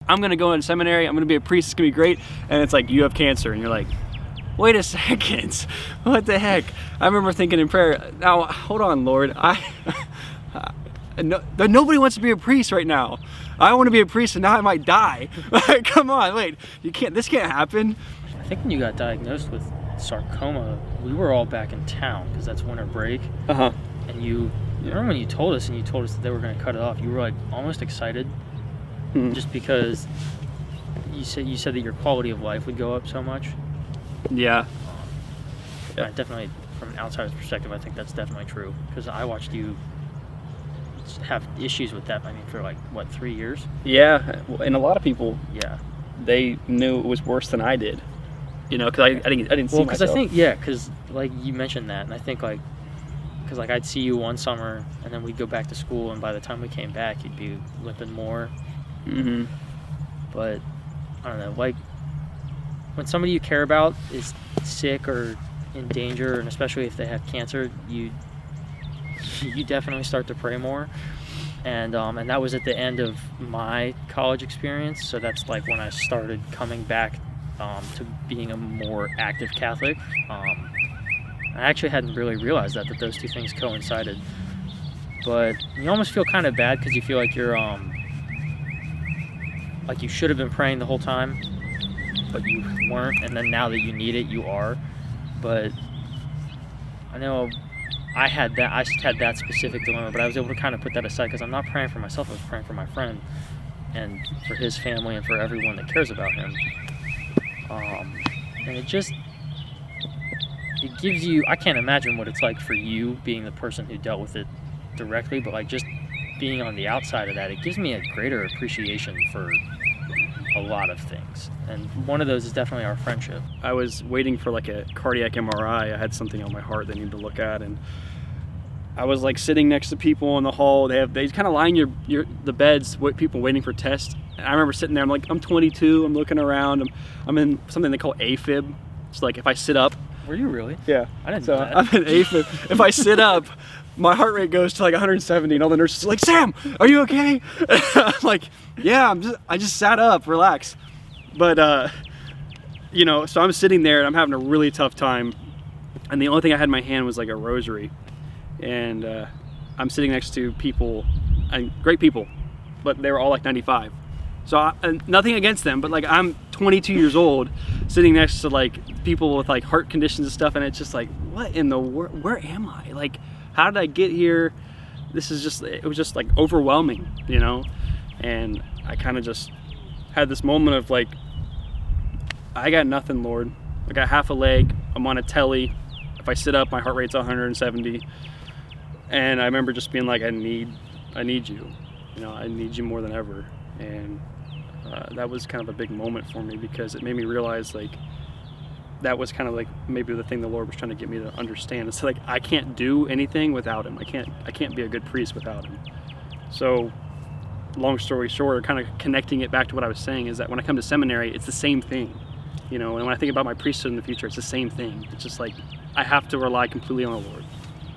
I'm gonna go into seminary, I'm gonna be a priest, it's gonna be great. And it's like, you have cancer, and you're like, wait a second, what the heck? I remember thinking in prayer, now hold on, Lord, nobody wants to be a priest right now. I want to be a priest, and now I might die. Come on, wait, this can't happen. I think when you got diagnosed with sarcoma, we were all back in town because that's winter break. And you remember when you told us that they were going to cut it off, you were like almost excited, just because you said that your quality of life would go up so much. Yeah. I definitely, from an outsider's perspective, I think that's definitely true, because I watched you have issues with that. I mean, for like what, 3 years? Yeah, and a lot of people, yeah, they knew it was worse than I did. You know, because I didn't see myself. Well, because I think, yeah, because like you mentioned that, and I think like, because like I'd see you one summer, and then we'd go back to school, and by the time we came back, you'd be limping more. But I don't know, like when somebody you care about is sick or in danger, and especially if they have cancer, you definitely start to pray more. And that was at the end of my college experience, so that's like when I started coming back to being a more active Catholic. I actually hadn't really realized that those two things coincided, but you almost feel kind of bad because you feel like you're like you should have been praying the whole time, but you weren't, and then now that you need it, you are. But I know I had that specific dilemma, but I was able to kind of put that aside because I'm not praying for myself, I was praying for my friend and for his family and for everyone that cares about him. And it gives you, I can't imagine what it's like for you being the person who dealt with it directly, but like just being on the outside of that, it gives me a greater appreciation for a lot of things. And one of those is definitely our friendship. I was waiting for like a cardiac MRI. I had something on my heart they needed to look at, and I was like sitting next to people in the hall. They kind of line the beds with people waiting for tests. And I remember sitting there. I'm like, I'm 22. I'm looking around. I'm in something they call AFib. It's like if I sit up. Were you really? Yeah. I didn't know that. I'm in AFib. If I sit up, my heart rate goes to like 170, and all the nurses are like, Sam, are you okay? I'm like, yeah, I just sat up, relax. But you know, so I'm sitting there and I'm having a really tough time, and the only thing I had in my hand was like a rosary, and I'm sitting next to people, and great people, but they were all like 95. So nothing against them, but like I'm 22 years old, sitting next to like people with like heart conditions and stuff, and it's just like, what in the world? Where am I? Like, how did I get here? It was just like overwhelming, you know? And I kind of just had this moment of like, I got nothing, Lord. I got half a leg. I'm on a telly. If I sit up, my heart rate's 170. And I remember just being like, I need you. You know, I need you more than ever. And that was kind of a big moment for me, because it made me realize like that was kind of like maybe the thing the Lord was trying to get me to understand. It's like I can't do anything without him. I can't be a good priest without him. So long story short, kind of connecting it back to what I was saying, is that when I come to seminary, it's the same thing. You know, and when I think about my priesthood in the future, it's the same thing. It's just like I have to rely completely on the Lord.